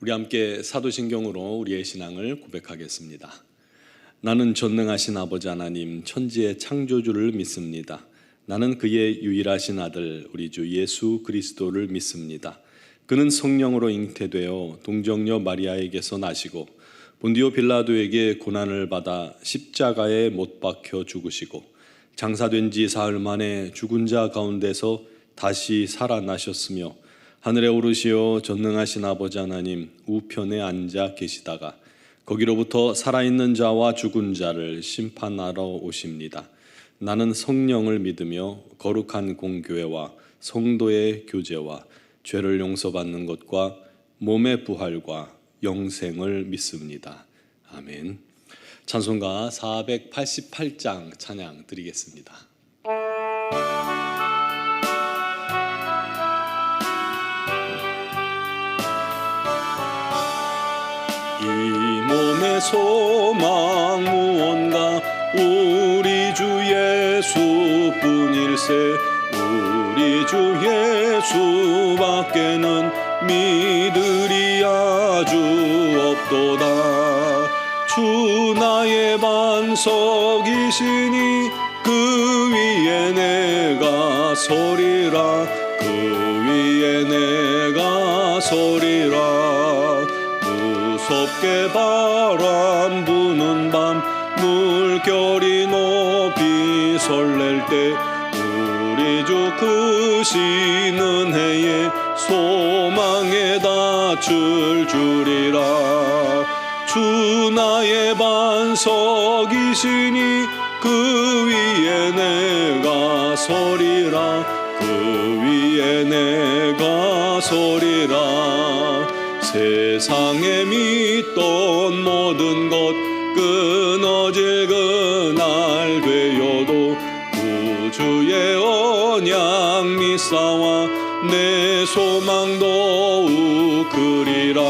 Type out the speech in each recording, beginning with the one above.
우리 함께 사도신경으로 우리의 신앙을 고백하겠습니다. 나는 전능하신 아버지 하나님 천지의 창조주를 믿습니다. 나는 그의 유일하신 아들 우리 주 예수 그리스도를 믿습니다. 그는 성령으로 잉태되어 동정녀 마리아에게서 나시고 본디오 빌라도에게 고난을 받아 십자가에 못 박혀 죽으시고 장사된 지 사흘 만에 죽은 자 가운데서 다시 살아나셨으며 하늘에 오르시어 전능하신 아버지 하나님 우편에 앉아 계시다가 거기로부터 살아있는 자와 죽은 자를 심판하러 오십니다. 나는 성령을 믿으며 거룩한 공교회와 성도의 교제와 죄를 용서받는 것과 몸의 부활과 영생을 믿습니다. 아멘. 찬송가 488장 찬양 드리겠습니다. 이 몸의 소망 무언가 우리 주 예수뿐일세. 우리 주 예수밖에는 믿으리 아주 없도다. 주 나의 반석이시니 그 위에 내가 서리라. 그 위에 내가 서리라. 무섭게 바람 부는 밤 물결이 높이 설렐 때 우리 주 크신 해에 소망에 닿을 줄이라. 주 나의 반석이시니 그 위에 내가 서리라. 그 위에 내가 서리라. 세상에 믿던 모든 것 끊어질 그날 되어도 구주의 언약 믿사와 내 소망도 우크리라.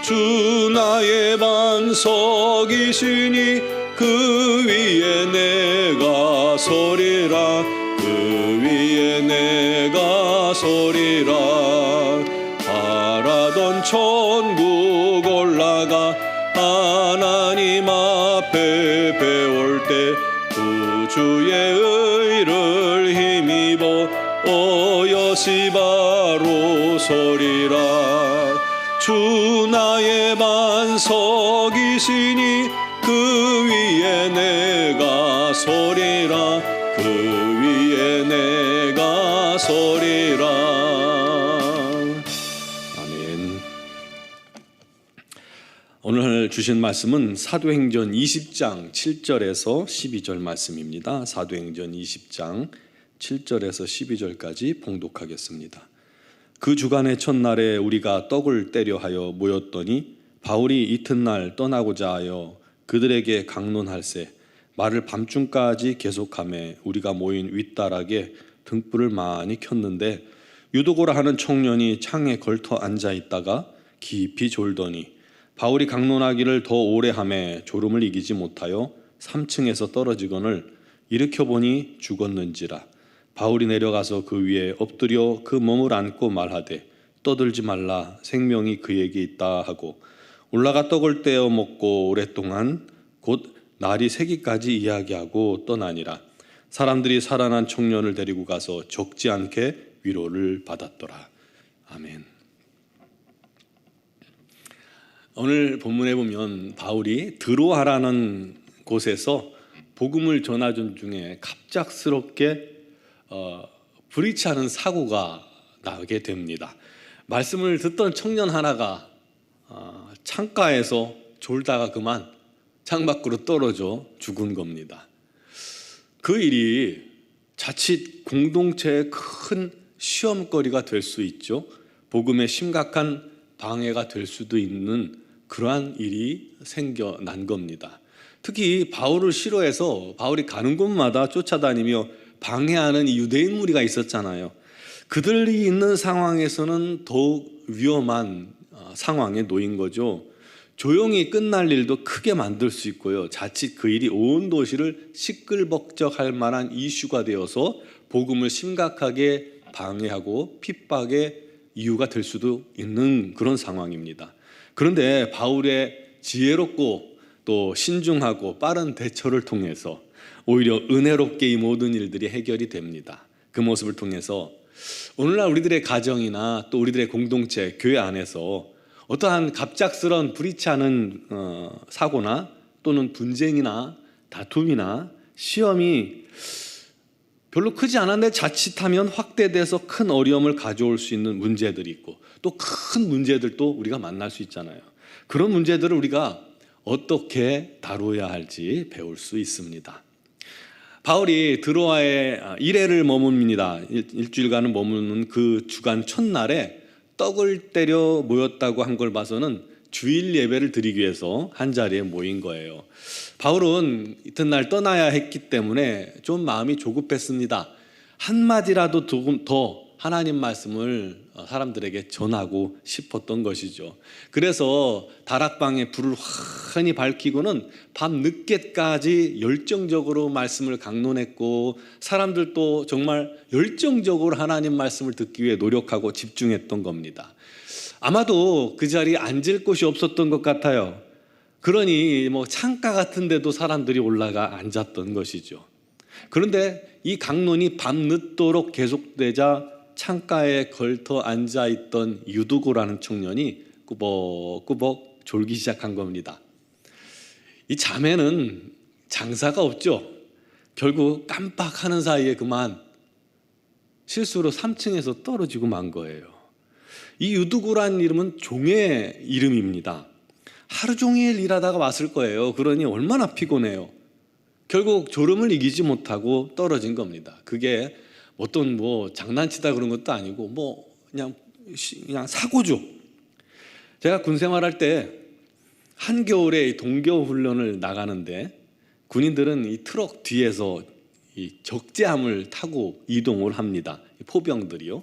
주 나의 반석이시니 그 위에 내가 서리라. 그 위에 내가 서리라. 바라던 천국 올라가 하나님 앞에 배울 때 구주의 의를 힘입어 오여시 바로 서리라. 주 나의 반석이시니 그 위에 내가 서리라. 그 위에 내가 서리라. 오늘 주신 말씀은 사도행전 20장 7절에서 12절 말씀입니다. 사도행전 20장 7절에서 12절까지 봉독하겠습니다. 그 주간의 첫날에 우리가 떡을 떼려 하여 모였더니 바울이 이튿날 떠나고자 하여 그들에게 강론할세 말을 밤중까지 계속하며 우리가 모인 윗다락에 등불을 많이 켰는데 유도고라 하는 청년이 창에 걸터 앉아 있다가 깊이 졸더니 바울이 강론하기를 더 오래 하매 졸음을 이기지 못하여 3층에서 떨어지거늘 일으켜보니 죽었는지라. 바울이 내려가서 그 위에 엎드려 그 몸을 안고 말하되 떠들지 말라 생명이 그에게 있다 하고 올라가 떡을 떼어 먹고 오랫동안 곧 날이 새기까지 이야기하고 떠나니라. 사람들이 살아난 청년을 데리고 가서 적지 않게 위로를 받았더라. 아멘. 오늘 본문에 보면 바울이 드로아라는 곳에서 복음을 전하던 중에 갑작스럽게 불의치하는 사고가 나게 됩니다. 말씀을 듣던 청년 하나가 창가에서 졸다가 그만 창밖으로 떨어져 죽은 겁니다. 그 일이 자칫 공동체의 큰 시험거리가 될 수 있죠. 복음에 심각한 방해가 될 수도 있는 그러한 일이 생겨난 겁니다. 특히 바울을 싫어해서 바울이 가는 곳마다 쫓아다니며 방해하는 유대인 무리가 있었잖아요. 그들이 있는 상황에서는 더욱 위험한 상황에 놓인 거죠. 조용히 끝날 일도 크게 만들 수 있고요. 자칫 그 일이 온 도시를 시끌벅적할 만한 이슈가 되어서 복음을 심각하게 방해하고 핍박에 이유가 될 수도 있는 그런 상황입니다. 그런데 바울의 지혜롭고 또 신중하고 빠른 대처를 통해서 오히려 은혜롭게 이 모든 일들이 해결이 됩니다. 그 모습을 통해서 오늘날 우리들의 가정이나 또 우리들의 공동체, 교회 안에서 어떠한 갑작스러운 불의치 않은 사고나 또는 분쟁이나 다툼이나 시험이 별로 크지 않았는데 자칫하면 확대돼서 큰 어려움을 가져올 수 있는 문제들이 있고 또 큰 문제들도 우리가 만날 수 있잖아요. 그런 문제들을 우리가 어떻게 다루어야 할지 배울 수 있습니다. 바울이 드로아에 1회를 머뭅니다. 일주일간은 머무는 그 주간 첫날에 떡을 때려 모였다고 한 걸 봐서는 주일 예배를 드리기 위해서 한 자리에 모인 거예요. 바울은 이튿날 떠나야 했기 때문에 좀 마음이 조급했습니다. 한마디라도 조금 더 하나님 말씀을 사람들에게 전하고 싶었던 것이죠. 그래서 다락방에 불을 환히 밝히고는 밤 늦게까지 열정적으로 말씀을 강론했고 사람들도 정말 열정적으로 하나님 말씀을 듣기 위해 노력하고 집중했던 겁니다. 아마도 그 자리에 앉을 곳이 없었던 것 같아요. 그러니 창가 같은 데도 사람들이 올라가 앉았던 것이죠. 그런데 이 강론이 밤늦도록 계속되자 창가에 걸터 앉아있던 유두고라는 청년이 꾸벅꾸벅 졸기 시작한 겁니다. 이 자매는 장사가 없죠. 결국 깜빡하는 사이에 그만 실수로 3층에서 떨어지고 만 거예요. 이 유두고라는 이름은 종의 이름입니다. 하루 종일 일하다가 왔을 거예요. 그러니 얼마나 피곤해요. 결국 졸음을 이기지 못하고 떨어진 겁니다. 그게 어떤 장난치다 그런 것도 아니고 그냥 사고죠. 제가 군 생활할 때 한겨울에 동교 훈련을 나가는데 군인들은 이 트럭 뒤에서 이 적재함을 타고 이동을 합니다. 포병들이요.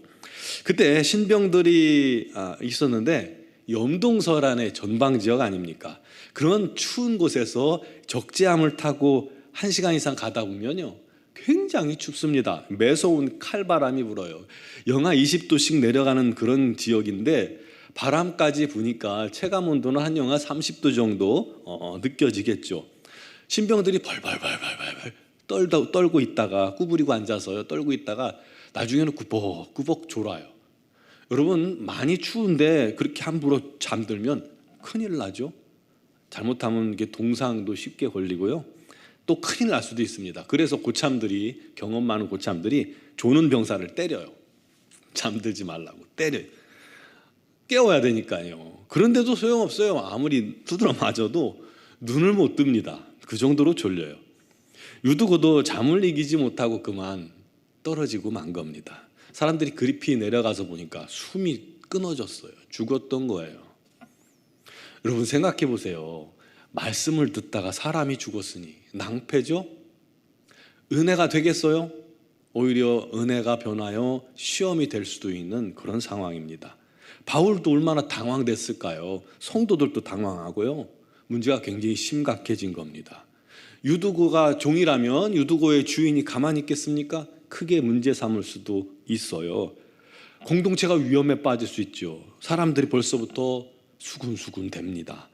그때 신병들이 있었는데 염동설안의 전방 지역 아닙니까? 그런 추운 곳에서 적재함을 타고 1시간 이상 가다 보면요 굉장히 춥습니다. 매서운 칼바람이 불어요. 영하 20도씩 내려가는 그런 지역인데 바람까지 부니까 체감 온도는 한 영하 30도 정도 느껴지겠죠. 신병들이 벌벌 떨고 있다가 구부리고 앉아서요 떨고 있다가 나중에는 꾸벅꾸벅 졸아요. 여러분 많이 추운데 그렇게 함부로 잠들면 큰일 나죠. 잘못하면 이게 동상도 쉽게 걸리고요. 또 큰일 날 수도 있습니다. 그래서 고참들이 경험 많은 고참들이 조는 병사를 때려요. 잠들지 말라고 때려요. 깨워야 되니까요. 그런데도 소용없어요. 아무리 두드러 맞아도 눈을 못 뜹니다. 그 정도로 졸려요. 유두고도 잠을 이기지 못하고 그만 떨어지고 만 겁니다. 사람들이 그리피 내려가서 보니까 숨이 끊어졌어요. 죽었던 거예요. 여러분 생각해 보세요. 말씀을 듣다가 사람이 죽었으니 낭패죠? 은혜가 되겠어요? 오히려 은혜가 변하여 시험이 될 수도 있는 그런 상황입니다. 바울도 얼마나 당황됐을까요? 성도들도 당황하고요. 문제가 굉장히 심각해진 겁니다. 유두고가 종이라면 유두고의 주인이 가만히 있겠습니까? 크게 문제 삼을 수도 있어요. 공동체가 위험에 빠질 수 있죠. 사람들이 벌써부터 수군수군 됩니다.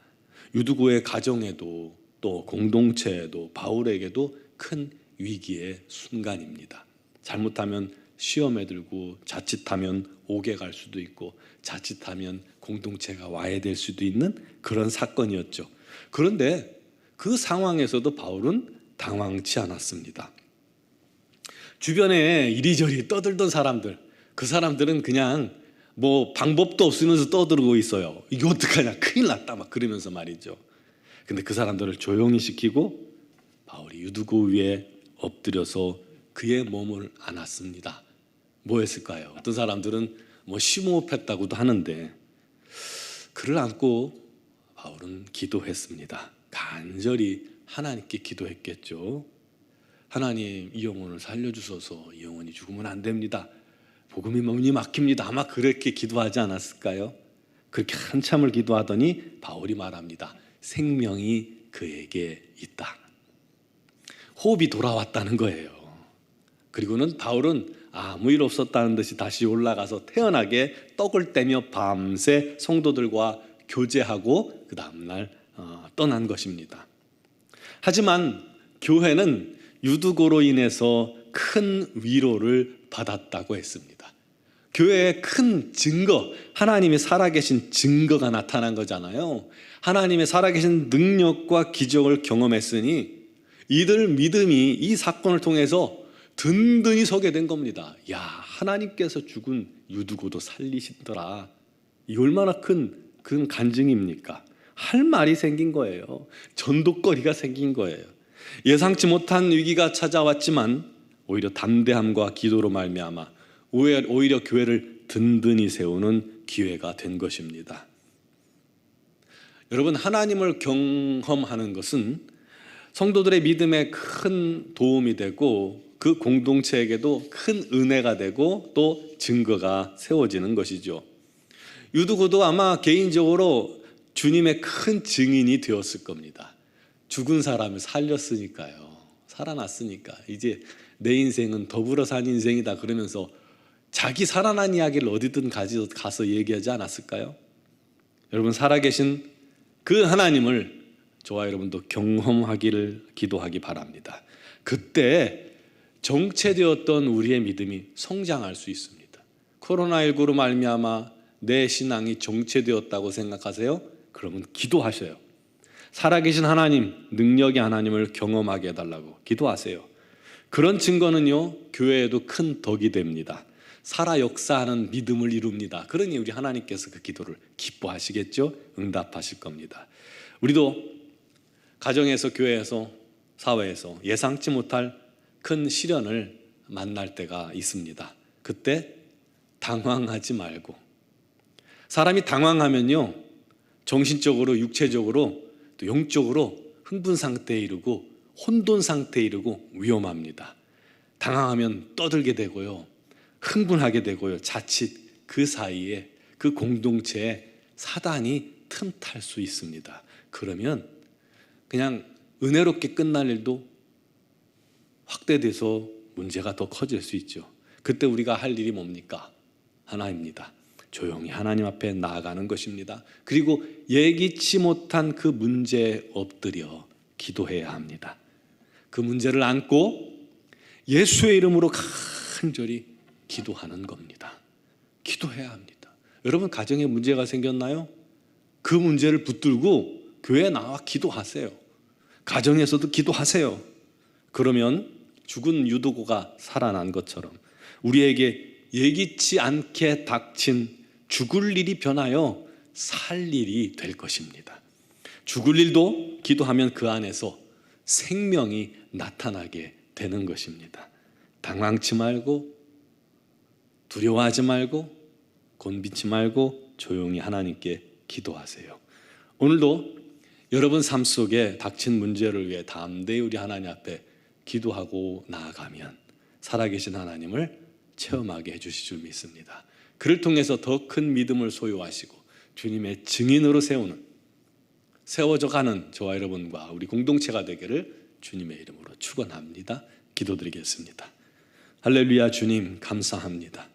유두고의 가정에도 또 공동체에도 바울에게도 큰 위기의 순간입니다. 잘못하면 시험에 들고 자칫하면 옥에 갈 수도 있고 자칫하면 공동체가 와해될 수도 있는 그런 사건이었죠. 그런데 그 상황에서도 바울은 당황치 않았습니다. 주변에 이리저리 떠들던 사람들, 그 사람들은 그냥 방법도 없으면서 떠들고 있어요. 이게 어떡하냐, 큰일 났다 막 그러면서 말이죠. 근데 그 사람들을 조용히 시키고 바울이 유두고 위에 엎드려서 그의 몸을 안았습니다. 뭐 했을까요? 어떤 사람들은 심호흡했다고도 하는데 그를 안고 바울은 기도했습니다. 간절히 하나님께 기도했겠죠. 하나님, 이 영혼을 살려주소서. 이 영혼이 죽으면 안 됩니다. 복음이 몸이 막힙니다. 아마 그렇게 기도하지 않았을까요? 그렇게 한참을 기도하더니 바울이 말합니다. 생명이 그에게 있다. 호흡이 돌아왔다는 거예요. 그리고는 바울은 아무 일 없었다는 듯이 다시 올라가서 태연하게 떡을 떼며 밤새 성도들과 교제하고 그 다음날 떠난 것입니다. 하지만 교회는 유두고로 인해서 큰 위로를 받았다고 했습니다. 교회의 큰 증거, 하나님이 살아계신 증거가 나타난 거잖아요. 하나님의 살아계신 능력과 기적을 경험했으니 이들 믿음이 이 사건을 통해서 든든히 서게 된 겁니다. 야, 하나님께서 죽은 유두고도 살리시더라. 이 얼마나 큰 간증입니까? 할 말이 생긴 거예요. 전도거리가 생긴 거예요. 예상치 못한 위기가 찾아왔지만 오히려 담대함과 기도로 말미암아 오히려 교회를 든든히 세우는 기회가 된 것입니다. 여러분, 하나님을 경험하는 것은 성도들의 믿음에 큰 도움이 되고 그 공동체에게도 큰 은혜가 되고 또 증거가 세워지는 것이죠. 유두고도 아마 개인적으로 주님의 큰 증인이 되었을 겁니다. 죽은 사람을 살렸으니까요. 살아났으니까 이제 내 인생은 더불어 산 인생이다 그러면서 자기 살아난 이야기를 어디든 가서 얘기하지 않았을까요? 여러분, 살아계신 그 하나님을 저와 여러분도 경험하기를 기도하기 바랍니다. 그때 정체되었던 우리의 믿음이 성장할 수 있습니다. 코로나19로 말미암아 내 신앙이 정체되었다고 생각하세요? 그러면 기도하셔요. 살아계신 하나님, 능력의 하나님을 경험하게 해달라고 기도하세요. 그런 증거는요, 교회에도 큰 덕이 됩니다. 살아 역사하는 믿음을 이룹니다. 그러니 우리 하나님께서 그 기도를 기뻐하시겠죠? 응답하실 겁니다. 우리도 가정에서, 교회에서, 사회에서 예상치 못할 큰 시련을 만날 때가 있습니다. 그때 당황하지 말고, 사람이 당황하면요, 정신적으로, 육체적으로, 또 영적으로 흥분 상태에 이르고 혼돈 상태에 이르고 위험합니다. 당황하면 떠들게 되고요, 흥분하게 되고요, 자칫 그 사이에 그 공동체에 사단이 틈탈 수 있습니다. 그러면 그냥 은혜롭게 끝날 일도 확대돼서 문제가 더 커질 수 있죠. 그때 우리가 할 일이 뭡니까? 하나입니다. 조용히 하나님 앞에 나아가는 것입니다. 그리고 예기치 못한 그 문제에 엎드려 기도해야 합니다. 그 문제를 안고 예수의 이름으로 간절히 기도하는 겁니다. 기도해야 합니다. 여러분, 가정에 문제가 생겼나요? 그 문제를 붙들고 교회에 나와 기도하세요. 가정에서도 기도하세요. 그러면 죽은 유두고가 살아난 것처럼 우리에게 예기치 않게 닥친 죽을 일이 변하여 살 일이 될 것입니다. 죽을 일도 기도하면 그 안에서 생명이 나타나게 되는 것입니다. 당황치 말고, 두려워하지 말고, 곤비치 말고 조용히 하나님께 기도하세요. 오늘도 여러분 삶 속에 닥친 문제를 위해 담대히 우리 하나님 앞에 기도하고 나아가면 살아계신 하나님을 체험하게 해주실 줄 믿습니다. 그를 통해서 더 큰 믿음을 소유하시고 주님의 증인으로 세워져 가는 저와 여러분과 우리 공동체가 되기를 주님의 이름으로 축원합니다. 기도드리겠습니다. 할렐루야. 주님 감사합니다.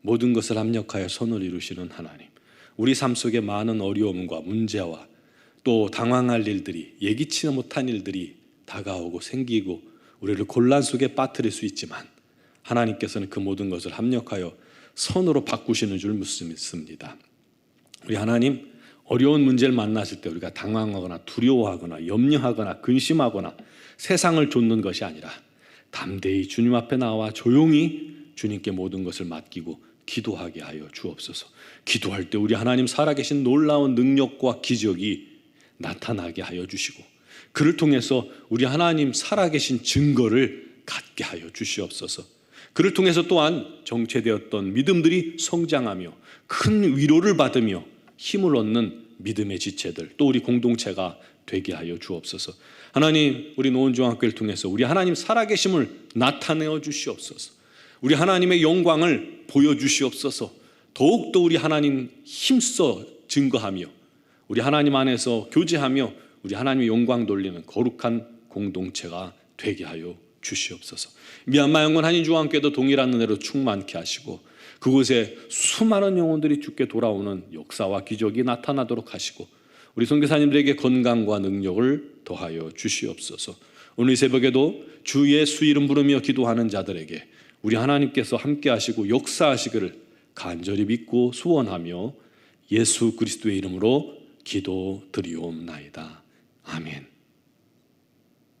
모든 것을 합력하여 선을 이루시는 하나님, 우리 삶 속에 많은 어려움과 문제와 또 당황할 일들이, 예기치 못한 일들이 다가오고 생기고 우리를 곤란 속에 빠뜨릴 수 있지만 하나님께서는 그 모든 것을 합력하여 선으로 바꾸시는 줄 믿습니다. 우리 하나님, 어려운 문제를 만났을 때 우리가 당황하거나 두려워하거나 염려하거나 근심하거나 세상을 좇는 것이 아니라 담대히 주님 앞에 나와 조용히 주님께 모든 것을 맡기고 기도하게 하여 주옵소서. 기도할 때 우리 하나님 살아계신 놀라운 능력과 기적이 나타나게 하여 주시고 그를 통해서 우리 하나님 살아계신 증거를 갖게 하여 주시옵소서. 그를 통해서 또한 정체되었던 믿음들이 성장하며 큰 위로를 받으며 힘을 얻는 믿음의 지체들, 또 우리 공동체가 되게 하여 주옵소서. 하나님, 우리 노원중학교를 통해서 우리 하나님 살아계심을 나타내어 주시옵소서. 우리 하나님의 영광을 보여주시옵소서. 더욱더 우리 하나님 힘써 증거하며 우리 하나님 안에서 교제하며 우리 하나님의 영광 돌리는 거룩한 공동체가 되게 하여 주시옵소서. 미얀마 영혼 한인중앙교회도 동일한 은혜로 충만케 하시고 그곳에 수많은 영혼들이 주께 돌아오는 역사와 기적이 나타나도록 하시고 우리 선교사님들에게 건강과 능력을 더하여 주시옵소서. 오늘 새벽에도 주 예수 이름 부르며 기도하는 자들에게 우리 하나님께서 함께 하시고 역사하시기를 간절히 믿고 소원하며 예수 그리스도의 이름으로 기도드리옵나이다. 아멘.